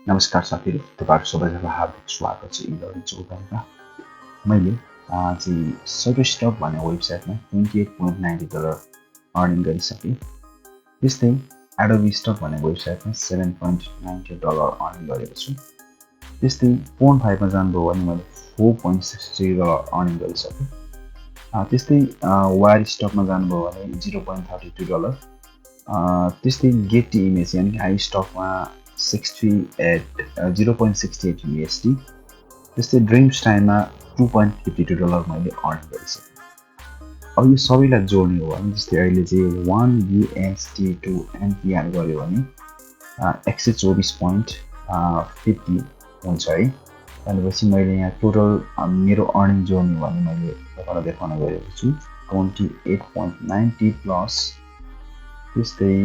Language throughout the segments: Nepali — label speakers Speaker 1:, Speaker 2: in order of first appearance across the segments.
Speaker 1: नमस्कार साथीहरु, तपाईहरु सबैजनालाई हार्दिक स्वागत छ elearning चौतारीमा। मैले चाहिँ शटरस्टक भन्ने वेबसाइटमा $28.90 अर्निङ गरिसके। त्यस्तै एडोबी स्टक भन्ने वेबसाइटमा $7.90 अर्निङ गरेको छु। त्यस्तै Pond5 मा जानुभयो भने मैले $4.60 अर्निङ गरिसके। त्यस्तै वायर स्टकमा जानुभयो भने $0.32। त्यस्तै गेट इमेज यानी हाई स्टकमा 0.68 USD। त्यस्तै ड्रिम्स टाइममा $2.52 मैले अर्न गरिसकेँ। अब यो सबैलाई जोड्ने हो भने जस्तै अहिले चाहिँ 1 USD to NPR गर्यो भने 124.50 हुन्छ है। भनेपछि मैले यहाँ टोटल मेरो अर्निङ जोड्ने हो भने मैले तपाईलाई देखाउन गएको छु 28.90 प्लस त्यस्तै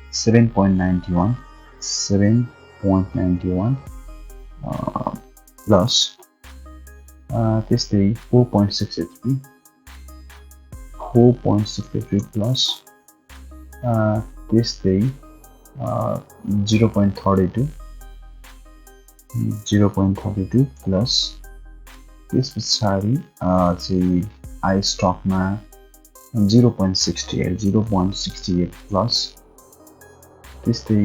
Speaker 1: 7.91 plus त्यस्तै 4.63 plus त्यस्तै 0.32 plus त्यस पछाडी चाहिँ आई स्टकमा 0.68 plus त्यस्तै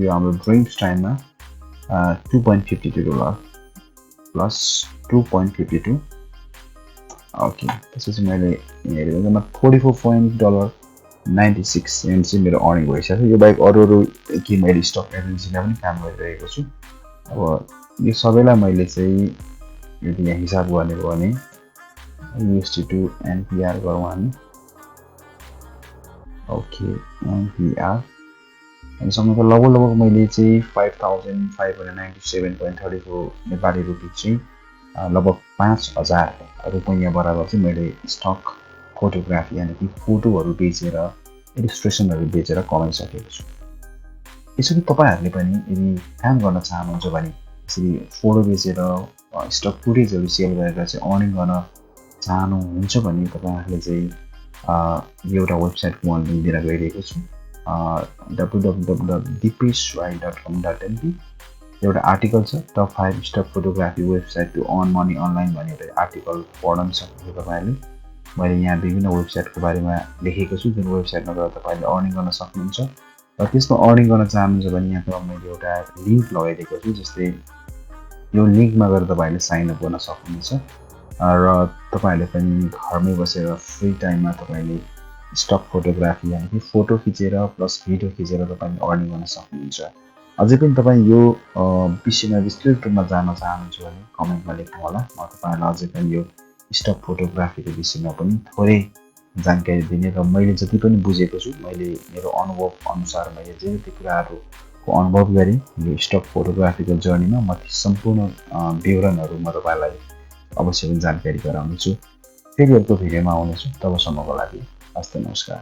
Speaker 1: यो हाम्रो ड्रिम्स टाइममा $2.52 प्लस 2.52। ओके, त्यसपछि मैले हेरेकोमा $44.96 चाहिँ मेरो अर्निङ भइसक्यो। यो बाहेक अरू के मैले स्टक एजेन्सीमा पनि काम गरिरहेको छु। अब यो सबैलाई मैले चाहिँ यदि यहाँ हिसाब गर्ने हो भने USD to NPR गरौँ हामी। ओके, NPR हामीसँग लगभग मैले चाहिँ 5,597.34 नेपाली रुपैयाँ चाहिँ लगभग 5,000 रुपैयाँ बराबर चाहिँ मैले स्टक फोटोग्राफी यानी कि फोटोहरू बेचेर इलिस्ट्रेसनहरू बेचेर कमाइसकेको छु। यसरी तपाईहरुले पनि यदि काम गर्न चाहनुहुन्छ भने यसरी फोटो बेचेर स्टक फुटेजहरू सेल गरेर चाहिँ अर्निङ गर्न चाहनुहुन्छ भने तपाईहरुले चाहिँ एउटा वेबसाइटको म लिंक दिन गइरहेको छु www.dipishrai.com.np। एउटा आर्टिकल छ top 5 stock photography website to earn money online भन्ने एउटा आर्टिकल पढ्न सक्नुहुन्छ तपाईहरुले। मैले यहाँ विभिन्न वेबसाइटको बारेमा लेखेको छु जुन वेबसाइटमा गएर तपाईहरुले अर्निङ गर्न सक्नुहुन्छ। र त्यसमा अर्निङ गर्न चाहनुहुन्छ भने यहाँ मैले एउटा लिंक लगाइदिएको छु। जस्तै यो लिंकमा गएर तपाईहरुले साइन अप गर्न सक्नुहुन्छ र तपाईहरुले पनि घरमै बसेर फ्री टाइममा तपाईले स्टक फोटोग्राफी यानी कि फोटो खिचेर प्लस भिडियो खिचेर तपाईले अर्निङ गर्न सक्नुहुन्छ। अझै पनि तपाई यो विषयमा विस्तृत रूपमा जान्न चाहनुहुन्छ भने कमेन्टमा लेख्नु होला। म तपाईहरुलाई अझै पनि यो स्टक फोटोग्राफीको विषयमा पनि थोरै जानकारी दिने र मैले जति पनि बुझेको छु मैले मेरो अनुभव अनुसार मैले जे जति कुराहरुको अनुभव गरे यो स्टक फोटोग्राफीको जर्नीमा म सम्पूर्ण विवरणहरु म तपाईलाई अवश्य पनि जानकारी गराउनेछु। फेरि अर्को भिडियोमा आउनेछु। तबसम्मको लागि हस्त नमस्कार।